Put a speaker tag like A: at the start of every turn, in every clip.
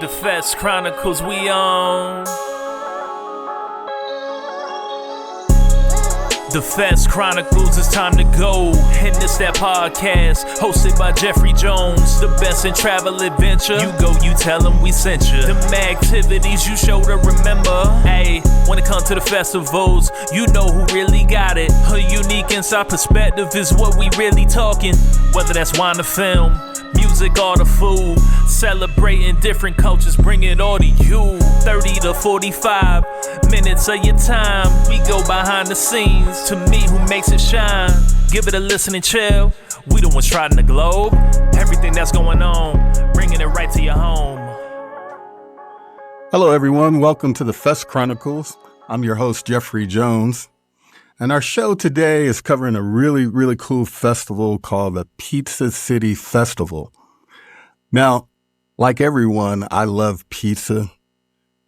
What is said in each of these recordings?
A: The Fest Chronicles we on. The Fest Chronicles, it's time to go. And it's that podcast, hosted by Jeffrey Jones. The best in travel adventure. You go, you tell them we sent you. The activities you show to remember. Hey, when it comes to the festivals, you know who really got it. A unique inside perspective is what we really talking. Whether that's wine or film, music or the food. Celebrating different cultures, bring it all to you. 30 to 45 minutes of your time. We go behind the scenes to meet who makes it shine. Give it a listen and chill. We the ones trotting the globe. Everything that's going on, bringing it right to your home.
B: Hello, everyone. Welcome to the Fest Chronicles. I'm your host, Jeffrey Jones. And our show today is covering a really cool festival called the Pizza City Festival. Now, like everyone, I love pizza,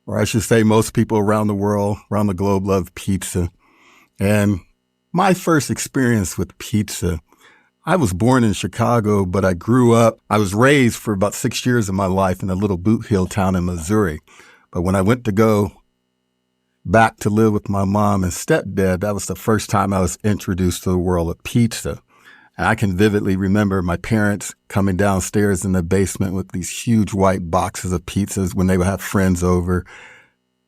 B: or I should say most people around the world, around the globe love pizza. And my first experience with pizza, I was born in Chicago, but I was raised for about 6 years of my life in a little boot heel town in Missouri. But when I went to go back to live with my mom and stepdad, that was the first time I was introduced to the world of pizza. And I can vividly remember my parents coming downstairs in the basement with these huge white boxes of pizzas when they would have friends over.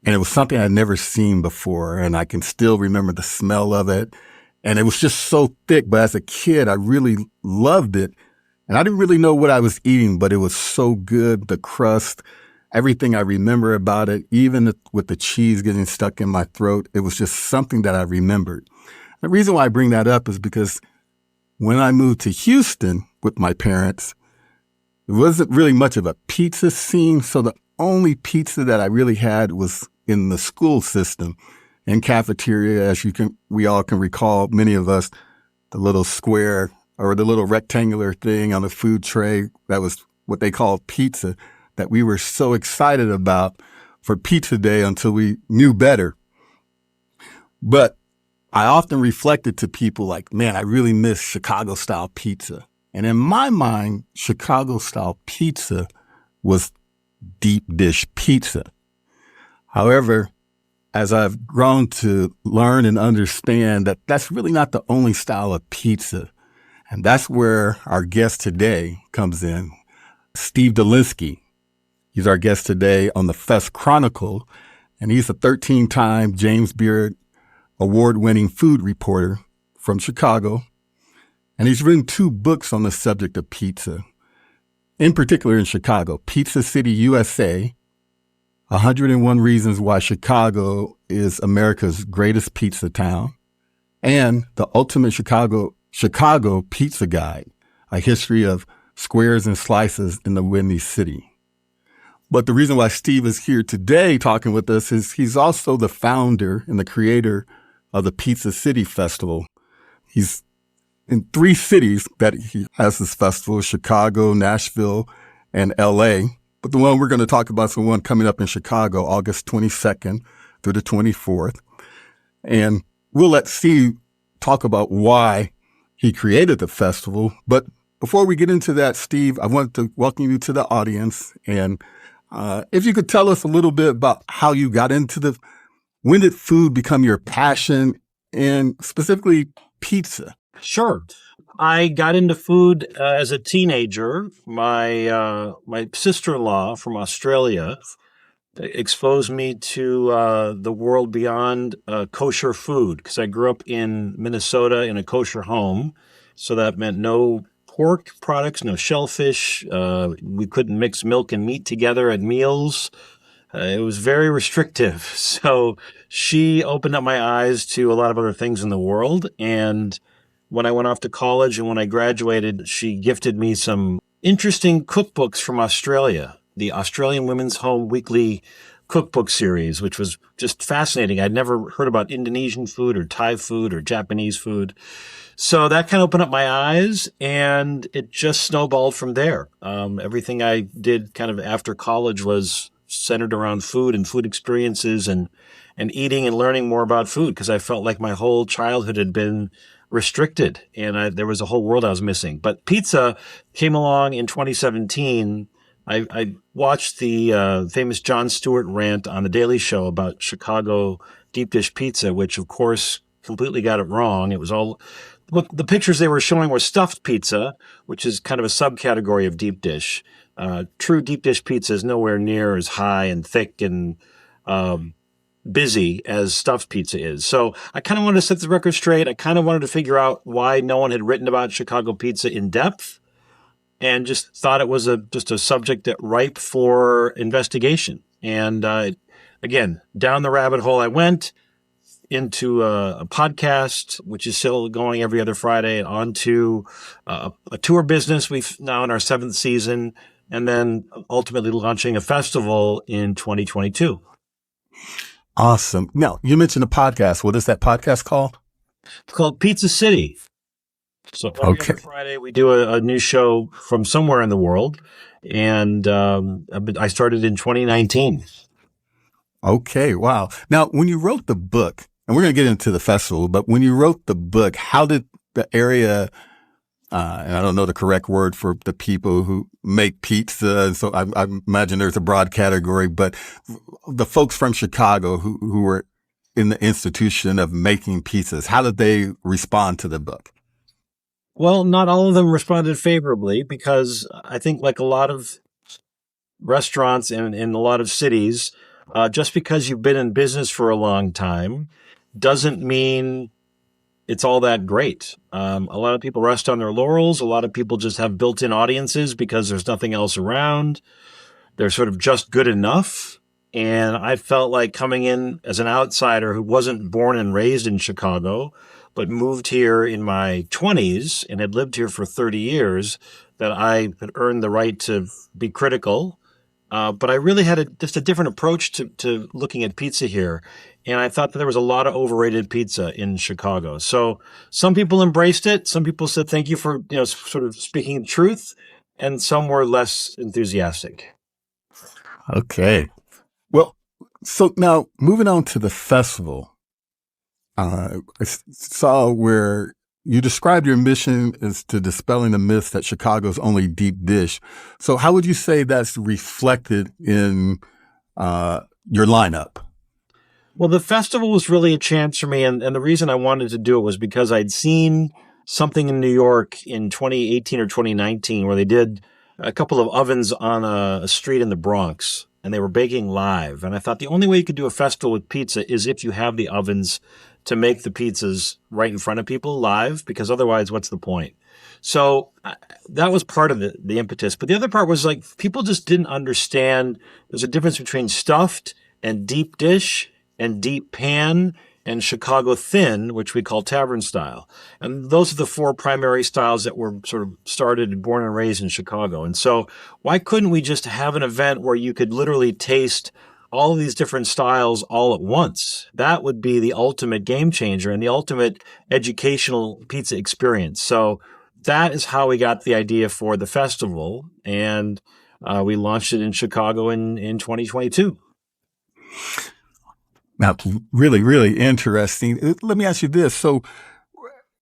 B: And it was something I'd never seen before. And I can still remember the smell of it. And it was just so thick. But as a kid, I really loved it. And I didn't really know what I was eating, but it was so good. The crust, everything I remember about it, even with the cheese getting stuck in my throat, it was just something that I remembered. The reason why I bring that up is because when I moved to Houston with my parents, it wasn't really much of a pizza scene. So the only pizza that I really had was in the school system, in cafeteria, as we all can recall, many of us, the little square or the little rectangular thing on the food tray, that was what they called pizza, that we were so excited about for pizza day until we knew better. But I often reflected to people like, man, I really miss Chicago-style pizza. And in my mind, Chicago-style pizza was deep dish pizza. However, as I've grown to learn and understand that that's really not the only style of pizza. And that's where our guest today comes in, Steve Dolinsky. He's our guest today on the Fest Chronicle, and he's a 13-time James Beard award-winning food reporter from Chicago. And he's written 2 books on the subject of pizza, in particular in Chicago, Pizza City, USA, 101 Reasons Why Chicago is America's Greatest Pizza Town, and The Ultimate Chicago Pizza Guide, a history of squares and slices in the Windy City. But the reason why Steve is here today talking with us is he's also the founder and the creator of the Pizza City Festival. He's in 3 cities that he has this festival, Chicago, Nashville, and LA. But the one we're going to talk about is the one coming up in Chicago, August 22nd through the 24th. And we'll let Steve talk about why he created the festival. But before we get into that, Steve, I want to welcome you to the audience. And if you could tell us a little bit about how you got into when did food become your passion, and specifically pizza?
C: Sure. I got into food as a teenager. My sister-in-law from Australia exposed me to the world beyond kosher food, because I grew up in Minnesota in a kosher home. So that meant no pork products, no shellfish. We couldn't mix milk and meat together at meals. It was very restrictive. So she opened up my eyes to a lot of other things in the world. And when I went off to college and when I graduated, she gifted me some interesting cookbooks from Australia, the Australian Women's Home Weekly Cookbook Series, which was just fascinating. I'd never heard about Indonesian food or Thai food or Japanese food. So that kind of opened up my eyes, and it just snowballed from there. Everything I did kind of after college was centered around food and food experiences and eating and learning more about food, because I felt like my whole childhood had been restricted and there was a whole world I was missing. But pizza came along in 2017 I watched the famous Jon Stewart rant on The Daily Show about Chicago deep dish pizza, which of course completely got it wrong. It was all the pictures they were showing were stuffed pizza, which is kind of a subcategory of deep dish. True deep dish pizza is nowhere near as high and thick and busy as stuffed pizza is. So I kind of wanted to set the record straight. I kind of wanted to figure out why no one had written about Chicago pizza in depth, and just thought it was just a subject that ripe for investigation. And again, down the rabbit hole I went into a podcast, which is still going every other Friday, onto a tour business. We've now in our 7th season, and then ultimately launching a festival in 2022.
B: Awesome. Now, you mentioned a podcast. What is that podcast called?
C: It's called Pizza City. So every other Friday, we do a new show from somewhere in the world. And I started in 2019.
B: Okay. Wow. Now, when you wrote the book, and we're going to get into the festival, but when you wrote the book, how did the area, and I don't know the correct word for the people who make pizza, and so I imagine there's a broad category, but the folks from Chicago who were in the institution of making pizzas, how did they respond to the book?
C: Well, not all of them responded favorably, because I think like a lot of restaurants in a lot of cities, just because you've been in business for a long time doesn't mean it's all that great. A lot of people rest on their laurels. A lot of people just have built-in audiences because there's nothing else around. They're sort of just good enough. And I felt like coming in as an outsider who wasn't born and raised in Chicago, but moved here in my 20s and had lived here for 30 years, that I had earned the right to be critical. But I really had just a different approach to looking at pizza here. And I thought that there was a lot of overrated pizza in Chicago. So some people embraced it. Some people said, thank you for, sort of speaking the truth. And some were less enthusiastic.
B: Okay. Well, so now moving on to the festival, I saw where you described your mission as to dispelling the myth that Chicago's only deep dish. So how would you say that's reflected in your lineup?
C: Well, the festival was really a chance for me. And the reason I wanted to do it was because I'd seen something in New York in 2018 or 2019 where they did a couple of ovens on a street in the Bronx, and they were baking live. And I thought the only way you could do a festival with pizza is if you have the ovens to make the pizzas right in front of people live, because otherwise, what's the point? So that was part of the impetus. But the other part was like people just didn't understand there's a difference between stuffed and deep dish and deep pan and Chicago thin, which we call tavern-style. And those are the 4 primary styles that were sort of started and born and raised in Chicago. And so why couldn't we just have an event where you could literally taste all of these different styles all at once? That would be the ultimate game changer and the ultimate educational pizza experience. So that is how we got the idea for the festival. And we launched it in Chicago in 2022.
B: Now, really, really interesting. Let me ask you this. So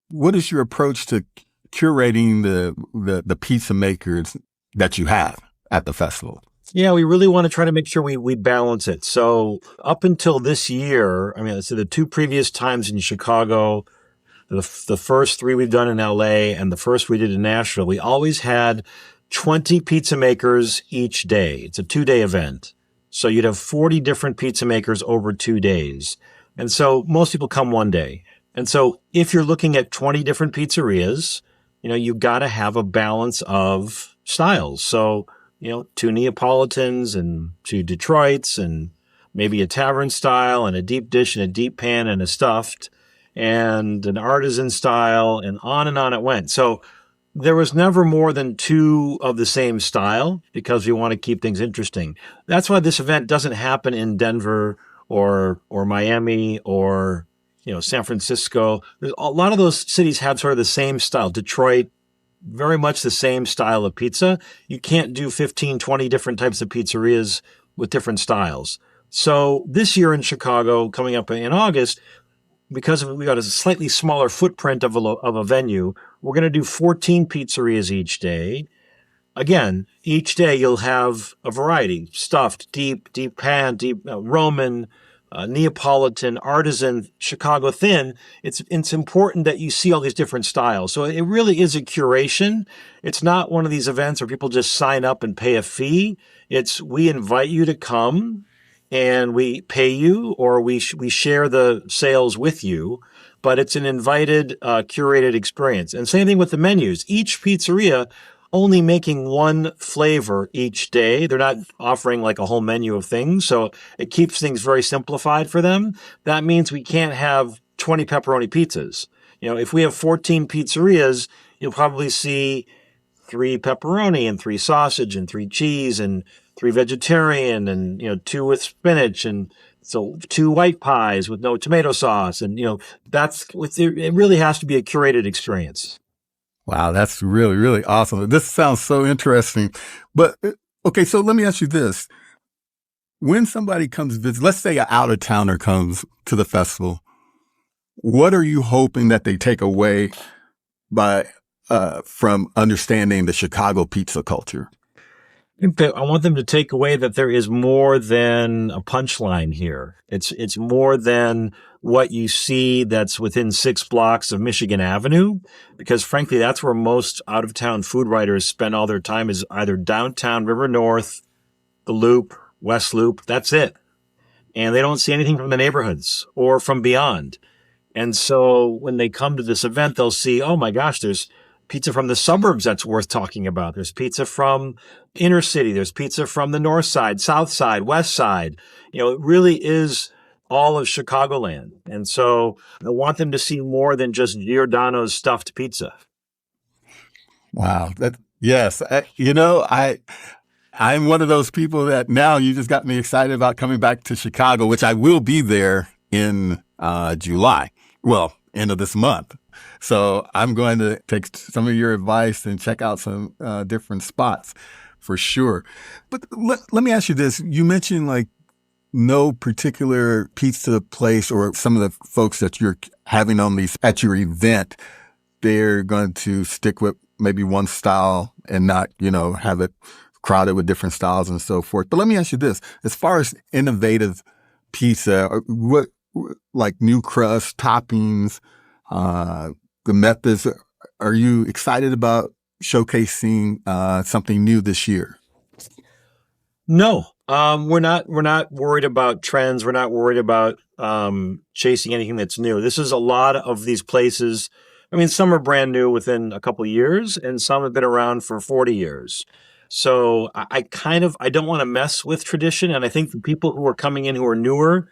B: what is your approach to curating the pizza makers that you have at the festival?
C: Yeah, we really want to try to make sure we balance it. So up until this year, so the 2 previous times in Chicago, the first 3 we've done in LA and the first we did in Nashville, we always had 20 pizza makers each day. It's a 2-day event. So you'd have 40 different pizza makers over 2 days. And so most people come one day. And so if you're looking at 20 different pizzerias, you've got to have a balance of styles. So, 2 Neapolitans and 2 Detroits and maybe a tavern style and a deep dish and a deep pan and a stuffed and an artisan style, and on it went. So there was never more than 2 of the same style because we want to keep things interesting. That's why this event doesn't happen in Denver or Miami or, San Francisco. There's a lot of those cities have sort of the same style. Detroit, very much the same style of pizza. You can't do 15, 20 different types of pizzerias with different styles. So this year in Chicago, coming up in August, because we got a slightly smaller footprint of a venue, we're going to do 14 pizzerias each day. again, each day you'll have a variety: stuffed, deep pan, deep Roman, Neapolitan, artisan, Chicago thin. It's important that you see all these different styles. So it really is a curation. It's not one of these events where people just sign up and pay a fee. It's we invite you to come and we pay you, or we share the sales with you. But it's an invited, curated experience. And same thing with the menus. Each pizzeria only making one flavor each day. They're not offering like a whole menu of things. So it keeps things very simplified for them. That means we can't have 20 pepperoni pizzas. If we have 14 pizzerias, you'll probably see 3 pepperoni and 3 sausage and 3 cheese and 3 vegetarian and, 2 with spinach and so 2 white pies with no tomato sauce. And, it really has to be a curated experience.
B: Wow, that's really, really awesome. This sounds so interesting. But, okay, so let me ask you this. When somebody comes visit, let's say an out-of-towner comes to the festival, what are you hoping that they take away from understanding the Chicago pizza culture?
C: I want them to take away that there is more than a punchline here. It's more than what you see that's within 6 blocks of Michigan Avenue, because frankly, that's where most out-of-town food writers spend all their time, is either downtown, River North, the Loop, West Loop. That's it. And they don't see anything from the neighborhoods or from beyond. And so when they come to this event, they'll see, oh my gosh, there's pizza from the suburbs that's worth talking about. There's pizza from inner city. There's pizza from the north side, south side, west side. It really is all of Chicagoland. And so I want them to see more than just Giordano's stuffed pizza.
B: Wow. Yes. I'm one of those people that now you just got me excited about coming back to Chicago, which I will be there in July. Well, end of this month. So I'm going to take some of your advice and check out some different spots for sure. But let me ask you this. You mentioned like no particular pizza place or some of the folks that you're having on these at your event, they're going to stick with maybe one style and not, have it crowded with different styles and so forth. But let me ask you this. As far as innovative pizza, what like new crust, toppings, the methods, are you excited about showcasing something new this year?
C: No, we're not worried about trends. We're not worried about chasing anything that's new. This is a lot of these places. I mean, some are brand new within a couple of years, and some have been around for 40 years. So I don't want to mess with tradition. And I think the people who are coming in who are newer,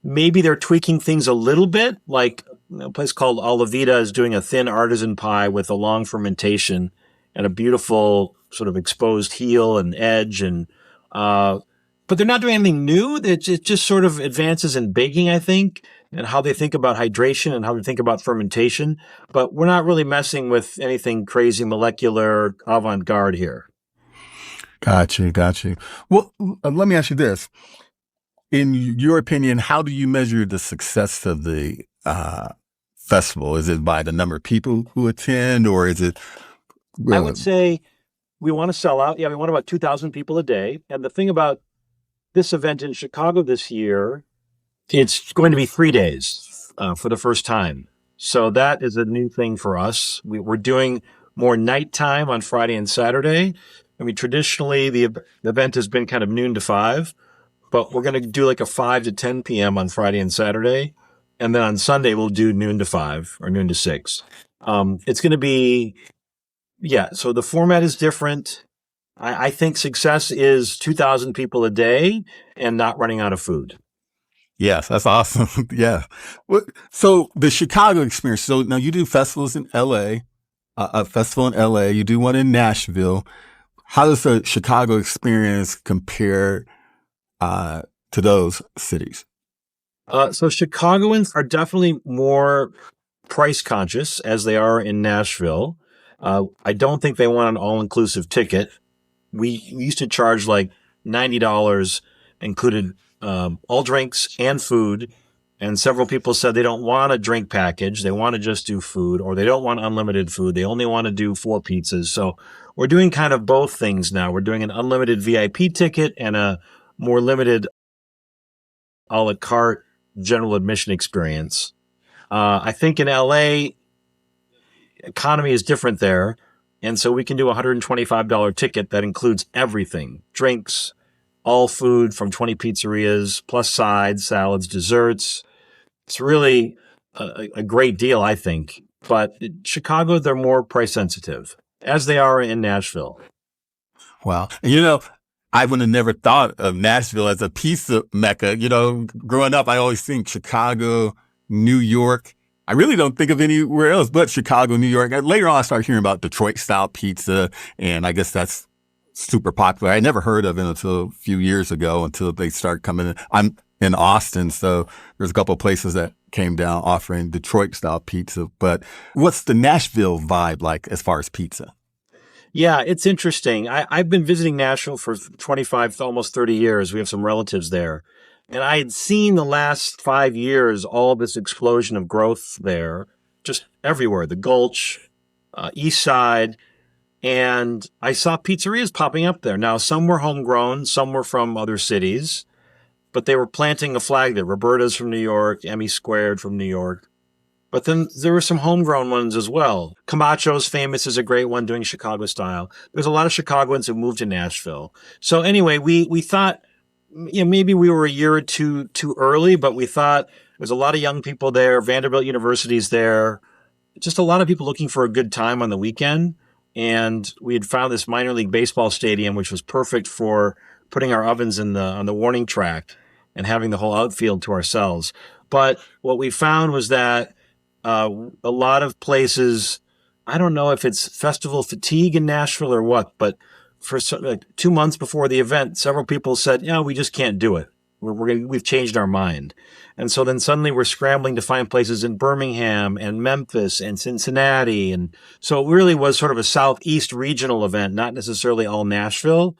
C: maybe they're tweaking things a little bit. Like a place called Olavita is doing a thin artisan pie with a long fermentation and a beautiful sort of exposed heel and edge. And but they're not doing anything new. It just sort of advances in baking, I think, and how they think about hydration and how they think about fermentation. But we're not really messing with anything crazy, molecular, avant-garde here.
B: Got you. Well, let me ask you this. In your opinion, how do you measure the success of the festival? Is it by the number of people who attend, or is it?
C: I would say we want to sell out. Yeah, we want about 2,000 people a day. And the thing about this event in Chicago this year, it's going to be 3 days for the first time. So that is a new thing for us. We're doing more nighttime on Friday and Saturday. I mean, traditionally, the event has been kind of noon to 5, but we're going to do like a 5 to 10 p.m. on Friday and Saturday. And then on Sunday, we'll do noon to 5 or noon to 6. It's going to be, so the format is different. I think success is 2,000 people a day and not running out of food.
B: Yes, that's awesome. Yeah. So the Chicago experience. So now you do festivals in LA, a festival in LA. You do one in Nashville. How does the Chicago experience compare to those cities?
C: So Chicagoans are definitely more price conscious as they are in Nashville. I don't think they want an all-inclusive ticket. We used to charge like $90, included all drinks and food. And several people said they don't want a drink package. They want to just do food, or they don't want unlimited food. They only want to do 4 pizzas. So we're doing kind of both things now. We're doing an unlimited VIP ticket and a more limited a la carte general admission experience. I think in LA, economy is different there. And so we can do a $125 ticket that includes everything, drinks, all food from 20 pizzerias, plus sides, salads, desserts. It's really a great deal, I think. But in Chicago, they're more price sensitive, as they are in Nashville.
B: Wow. And I would have never thought of Nashville as a pizza mecca. Growing up, I always think Chicago, New York. I really don't think of anywhere else but Chicago, New York. Later on, I started hearing about Detroit-style pizza, and I guess that's super popular. I never heard of it until a few years ago, until they started coming in. I'm in Austin, so there's a couple of places that came down offering Detroit-style pizza. But what's the Nashville vibe like as far as pizza?
C: Yeah, it's interesting. I've been visiting Nashville for 25, almost 30 years. We have some relatives there. And I had seen the last 5 years, all this explosion of growth there, just everywhere, the Gulch, East Side. And I saw pizzerias popping up there. Now, some were homegrown, some were from other cities, but they were planting a flag there. Roberta's from New York, Emmy Squared from New York. But then there were some homegrown ones as well. Camacho's famous is a great one doing Chicago style. There's a lot of Chicagoans who moved to Nashville. So anyway, we thought, maybe we were a year or two too early, but we thought there's a lot of young people there. Vanderbilt University's there. Just a lot of people looking for a good time on the weekend. And we had found this minor league baseball stadium, which was perfect for putting our ovens on the warning track and having the whole outfield to ourselves. But what we found was that a lot of places, I don't know if it's festival fatigue in Nashville or what, but for 2 months before the event, several people said, we just can't do it. We've changed our mind. And so then suddenly we're scrambling to find places in Birmingham and Memphis and Cincinnati. And so it really was sort of a Southeast regional event, not necessarily all Nashville.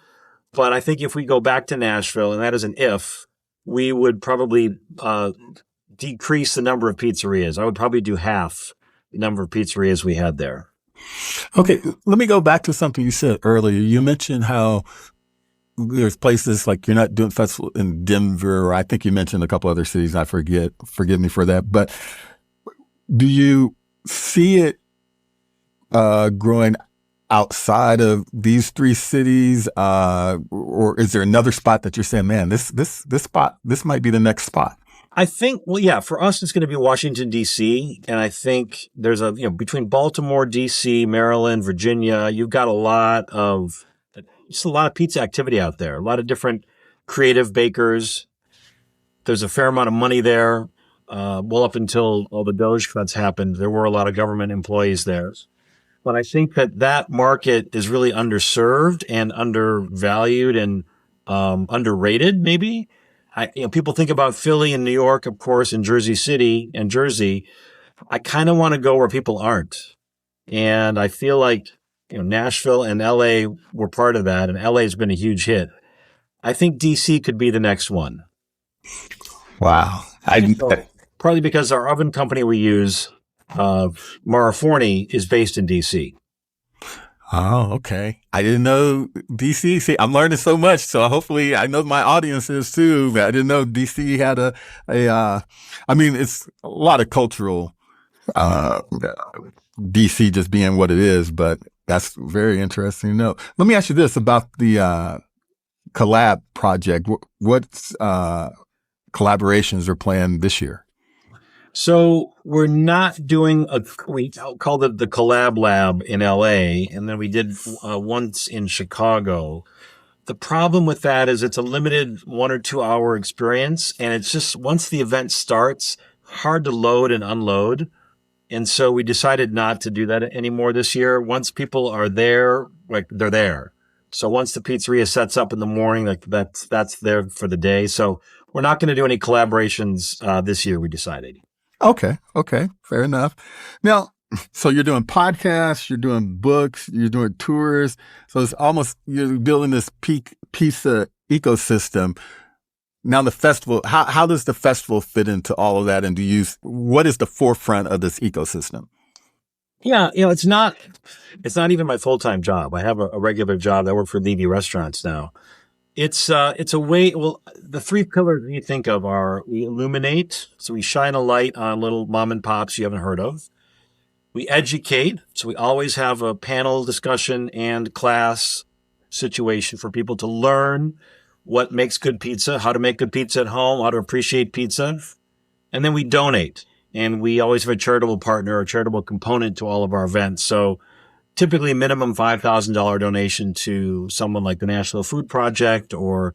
C: But I think if we go back to Nashville, and that is an if, we would probably decrease the number of pizzerias. I would probably do half the number of pizzerias we had there.
B: Okay, let me go back to something you said earlier. You mentioned how there's places like you're not doing festival in Denver, or I think you mentioned a couple other cities. I forget. Forgive me for that. But do you see it growing outside of these three cities, or is there another spot that you're saying, man, this spot, this might be the next spot?
C: I think, for us, it's going to be Washington, D.C. And I think there's between Baltimore, D.C., Maryland, Virginia, you've got a lot of pizza activity out there, a lot of different creative bakers. There's a fair amount of money there. Well, up until all the Doge cuts happened, there were a lot of government employees there. But I think that market is really underserved and undervalued and underrated, maybe. People think about Philly and New York, of course, and Jersey City and Jersey. I kind of want to go where people aren't. And I feel like, Nashville and LA were part of that, and LA has been a huge hit. I think DC could be the next one.
B: Wow.
C: Partly because our oven company we use, Maraforni, is based in DC.
B: Oh, okay. I didn't know DC. See, I'm learning so much. So hopefully I know my audience is too. I didn't know DC had it's a lot of cultural, DC just being what it is, but that's very interesting to know. Let me ask you this about the, collab project. What collaborations are planned this year?
C: So we're not doing we called it the Collab Lab in LA, and then we did once in Chicago. The problem with that is it's a limited 1 or 2 hour experience, and it's just once the event starts, hard to load and unload. And so we decided not to do that anymore this year. Once people are there, they're there. So once the pizzeria sets up in the morning, that's there for the day. So we're not going to do any collaborations this year, we decided.
B: Okay. Fair enough. Now, so you're doing podcasts, you're doing books, you're doing tours. So it's almost, you're building this pizza ecosystem. Now the festival, how does the festival fit into all of that? And what is the forefront of this ecosystem?
C: Yeah, it's not even my full-time job. I have a regular job. I work for Levy Restaurants now. It's a way. Well, the three pillars you think of are: we illuminate, so we shine a light on little mom and pops you haven't heard of. We educate, so we always have a panel discussion and class situation for people to learn what makes good pizza, how to make good pizza at home, how to appreciate pizza. And then we donate. And we always have a charitable partner, a charitable component to all of our events. So typically minimum $5,000 donation to someone like the Nashville Food Project or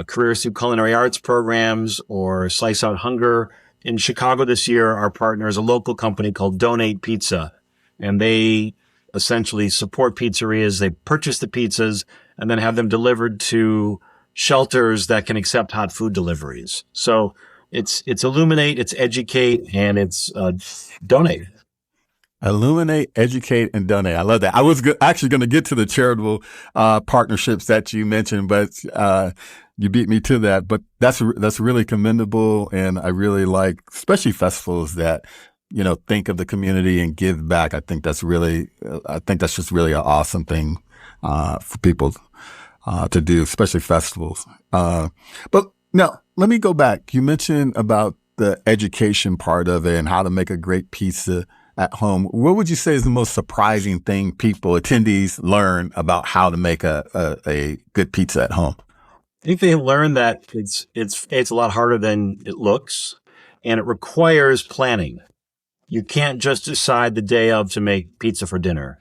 C: Careers Through Culinary Arts programs or Slice Out Hunger. In Chicago this year, our partner is a local company called Donate Pizza, and they essentially support pizzerias. They purchase the pizzas and then have them delivered to shelters that can accept hot food deliveries. So it's illuminate, it's educate, and it's donate.
B: Illuminate, educate, and donate. I love that. I was actually going to get to the charitable partnerships that you mentioned, but you beat me to that. But that's really commendable, and I really like, especially festivals that think of the community and give back. I think that's just really an awesome thing for people to do, especially festivals. But now let me go back. You mentioned about the education part of it and how to make a great pizza at home. What would you say is the most surprising thing attendees learn about how to make a good pizza at home?
C: I think they learn that it's a lot harder than it looks, and it requires planning. You can't just decide the day of to make pizza for dinner.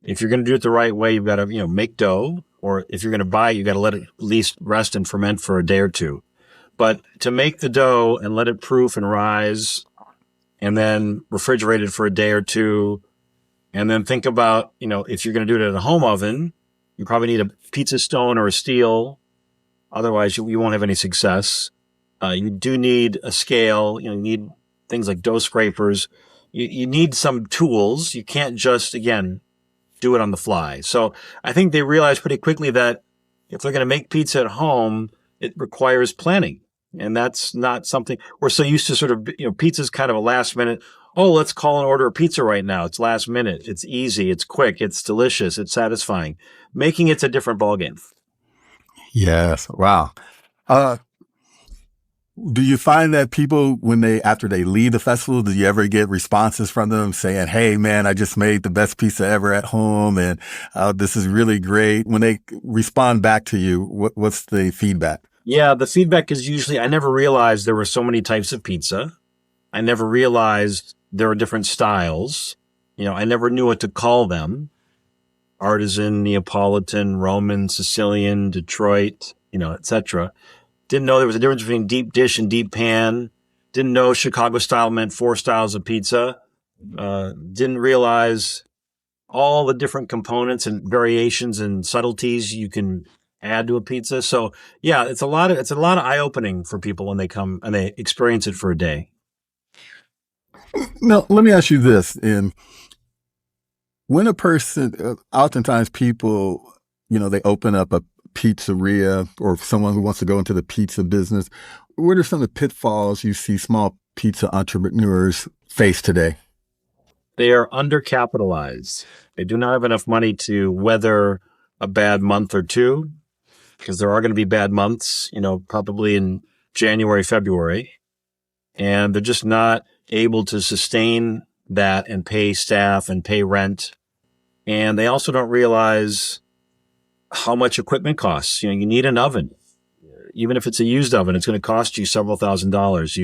C: If you're going to do it the right way, you've got to make dough, or if you're going to buy it, you got to let it at least rest and ferment for a day or two. But to make the dough and let it proof and rise, and then refrigerate it for a day or two, and then think about, if you're going to do it in a home oven, you probably need a pizza stone or a steel. Otherwise, you won't have any success. You do need a scale. You need things like dough scrapers. You need some tools. You can't just, again, do it on the fly. So I think they realized pretty quickly that if they're going to make pizza at home, it requires planning. And that's not something we're so used to. Sort of, pizza's kind of a last minute. Oh, let's call and order a pizza right now. It's last minute. It's easy. It's quick. It's delicious. It's satisfying. Making it's a different ballgame.
B: Yes. Wow. Do you find that people, after they leave the festival, do you ever get responses from them saying, "Hey, man, I just made the best pizza ever at home, and this is really great"? When they respond back to you, what's the feedback?
C: Yeah, the feedback is usually, I never realized there were so many types of pizza. I never realized there were different styles. I never knew what to call them. Artisan, Neapolitan, Roman, Sicilian, Detroit, etc. Didn't know there was a difference between deep dish and deep pan. Didn't know Chicago style meant 4 styles of pizza. Didn't realize all the different components and variations and subtleties you can add to a pizza. So yeah, it's a lot of eye-opening for people when they come and they experience it for a day.
B: Now, let me ask you this. When a person, oftentimes people, they open up a pizzeria or someone who wants to go into the pizza business, what are some of the pitfalls you see small pizza entrepreneurs face today?
C: They are undercapitalized. They do not have enough money to weather a bad month or two, because there are going to be bad months, probably in January, February, and they're just not able to sustain that and pay staff and pay rent. And they also don't realize how much equipment costs. You need an oven. Even if it's a used oven, it's going to cost you several $1,000s.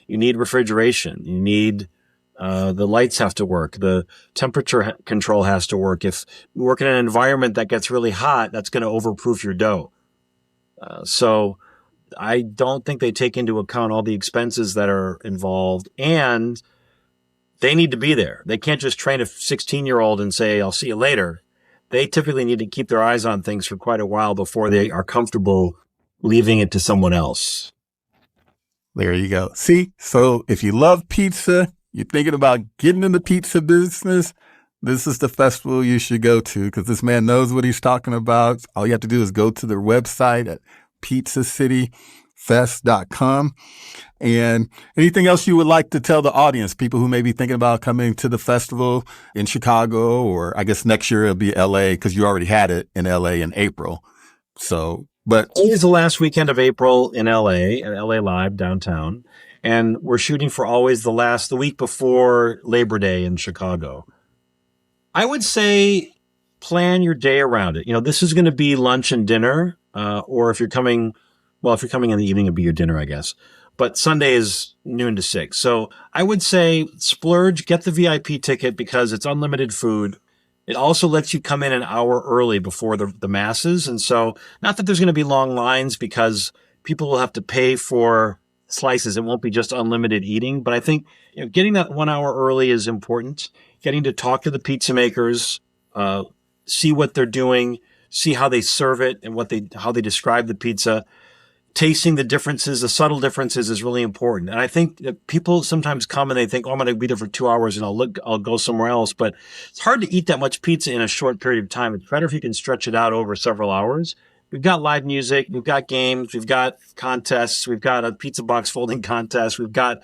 C: You need refrigeration. You need the lights have to work. The temperature control has to work. If you work in an environment that gets really hot, that's going to overproof your dough. So I don't think they take into account all the expenses that are involved, and they need to be there. They can't just train a 16-year-old and say, "I'll see you later." They typically need to keep their eyes on things for quite a while before they are comfortable leaving it to someone else.
B: There you go. See, so if you love pizza, you're thinking about getting in the pizza business, this is the festival you should go to, because this man knows what he's talking about. All you have to do is go to their website at cityfest.com. And anything else you would like to tell the audience, people who may be thinking about coming to the festival in Chicago, or I guess next year it'll be LA because you already had it in LA in April. So, but
C: it is the last weekend of April in LA at LA Live downtown. And we're shooting for always the week before Labor Day in Chicago. I would say plan your day around it. This is going to be lunch and dinner, or if you're coming in the evening, it'll be your dinner, I guess. But Sunday is noon to 6. So I would say splurge, get the VIP ticket because it's unlimited food. It also lets you come in an hour early before the masses. And so not that there's going to be long lines because people will have to pay for slices. It won't be just unlimited eating. But I think getting that 1 hour early is important. Getting to talk to the pizza makers, see what they're doing, see how they serve it and how they describe the pizza. Tasting the differences, the subtle differences is really important. And I think that people sometimes come and they think, I'm going to be there for 2 hours and I'll go somewhere else. But it's hard to eat that much pizza in a short period of time. It's better if you can stretch it out over several hours. We've got live music. We've got games. We've got contests. We've got a pizza box folding contest. We've got,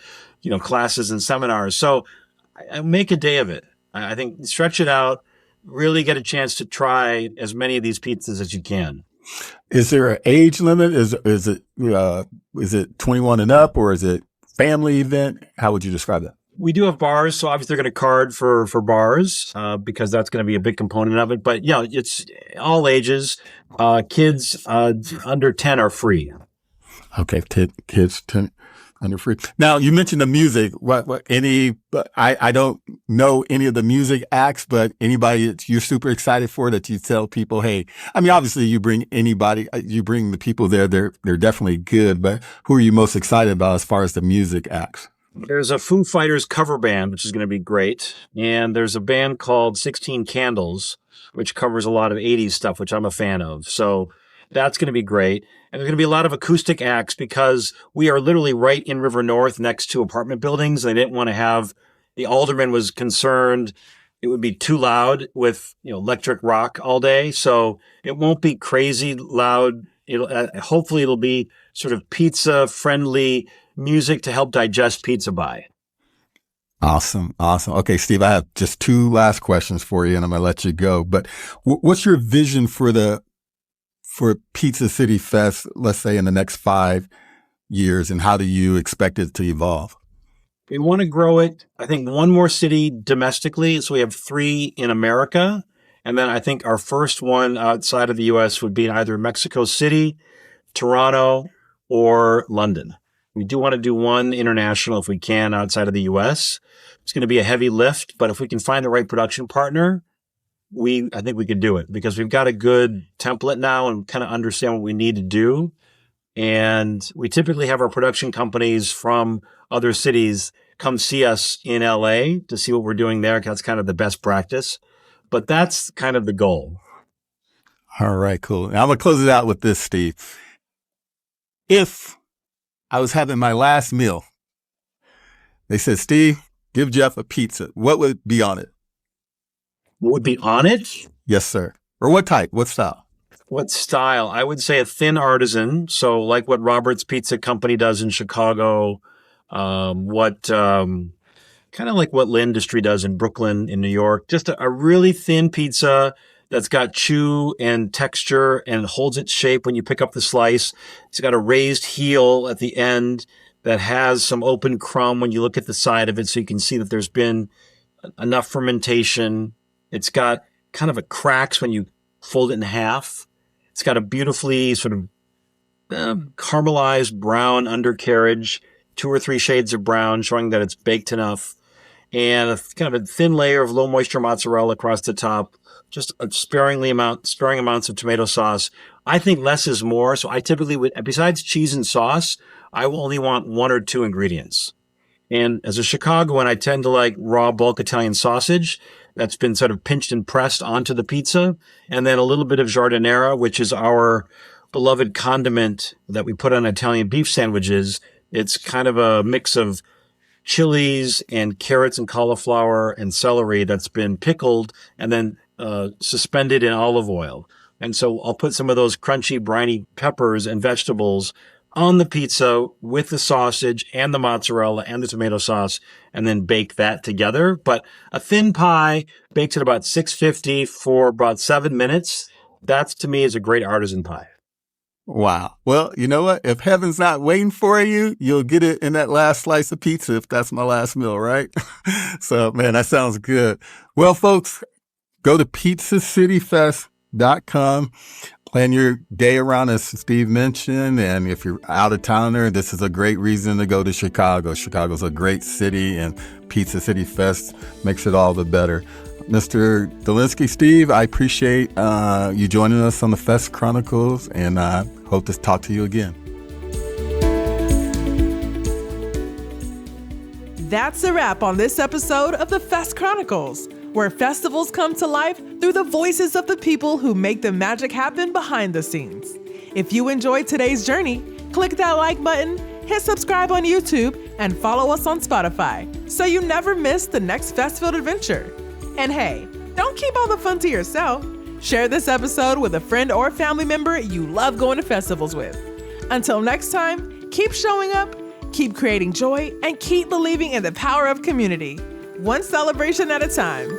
C: classes and seminars. So I make a day of it. I think stretch it out, really get a chance to try as many of these pizzas as you can.
B: Is there an age limit? Is it 21 and up, or is it family event? How would you describe that?
C: We do have bars, so obviously they're going to card for bars because that's going to be a big component of it. But it's all ages. Kids under 10 are free.
B: Okay, kids 10 under free. Now you mentioned the music. I don't know any of the music acts, but anybody that you're super excited for that you tell people, hey, I mean, obviously you bring the people there. They're definitely good, but who are you most excited about as far as the music acts?
C: There's a Foo Fighters cover band, which is going to be great. And there's a band called 16 Candles, which covers a lot of 80s stuff, which I'm a fan of. So that's going to be great. And there's going to be a lot of acoustic acts because we are literally right in River North next to apartment buildings. They didn't want to have, the alderman was concerned it would be too loud with, electric rock all day. So it won't be crazy loud. Hopefully it'll be sort of pizza friendly music to help digest pizza by.
B: Awesome. Okay, Steve, I have just two last questions for you and I'm going to let you go. But what's your vision for Pizza City Fest, let's say in the next 5 years, and how do you expect it to evolve?
C: We want to grow it, I think, one more city domestically. So we have 3 in America. And then I think our first one outside of the U.S. would be in either Mexico City, Toronto, or London. We do want to do one international if we can outside of the U.S. It's going to be a heavy lift, but if we can find the right production partner, I think we could do it because we've got a good template now and kind of understand what we need to do. And we typically have our production companies from other cities come see us in LA to see what we're doing there. That's kind of the best practice, but that's kind of the goal.
B: All right, cool. Now I'm going to close it out with this, Steve. If I was having my last meal, they said, Steve, give Jeff a pizza, what would be on it?
C: What would be on it?
B: Yes, sir. Or what type? What style?
C: What style? I would say a thin artisan. So like what Robert's Pizza Company does in Chicago, kind of like what L'Industrie does in Brooklyn, in New York. Just a really thin pizza that's got chew and texture and holds its shape when you pick up the slice. It's got a raised heel at the end that has some open crumb when you look at the side of it so you can see that there's been enough fermentation. It's got kind of a cracks when you fold it in half. It's got a beautifully sort of caramelized brown undercarriage, 2 or 3 shades of brown, showing that it's baked enough, and kind of a thin layer of low moisture mozzarella across the top. Just sparing amounts of tomato sauce. I think less is more. So I typically would, besides cheese and sauce, I will only want 1 or 2 ingredients. And as a Chicagoan, I tend to like raw bulk Italian sausage that's been sort of pinched and pressed onto the pizza. And then a little bit of giardiniera, which is our beloved condiment that we put on Italian beef sandwiches. It's kind of a mix of chilies and carrots and cauliflower and celery that's been pickled and then suspended in olive oil. And so I'll put some of those crunchy, briny peppers and vegetables on the pizza with the sausage and the mozzarella and the tomato sauce, and then bake that together. But a thin pie baked at about 650 for about 7 minutes, that to me is a great artisan pie.
B: Wow. Well, you know what? If heaven's not waiting for you, you'll get it in that last slice of pizza if that's my last meal, right? So, man, that sounds good. Well, folks, go to pizzacityfest.com. Plan your day around, as Steve mentioned. And if you're out of towner, this is a great reason to go to Chicago. Chicago's a great city, and Pizza City Fest makes it all the better. Mr. Dolinsky, Steve, I appreciate you joining us on the Fest Chronicles, and I hope to talk to you again.
D: That's a wrap on this episode of the Fest Chronicles, where festivals come to life through the voices of the people who make the magic happen behind the scenes. If you enjoyed today's journey, click that like button, hit subscribe on YouTube, and follow us on Spotify so you never miss the next fest-filled adventure. And hey, don't keep all the fun to yourself. Share this episode with a friend or family member you love going to festivals with. Until next time, keep showing up, keep creating joy, and keep believing in the power of community. One celebration at a time.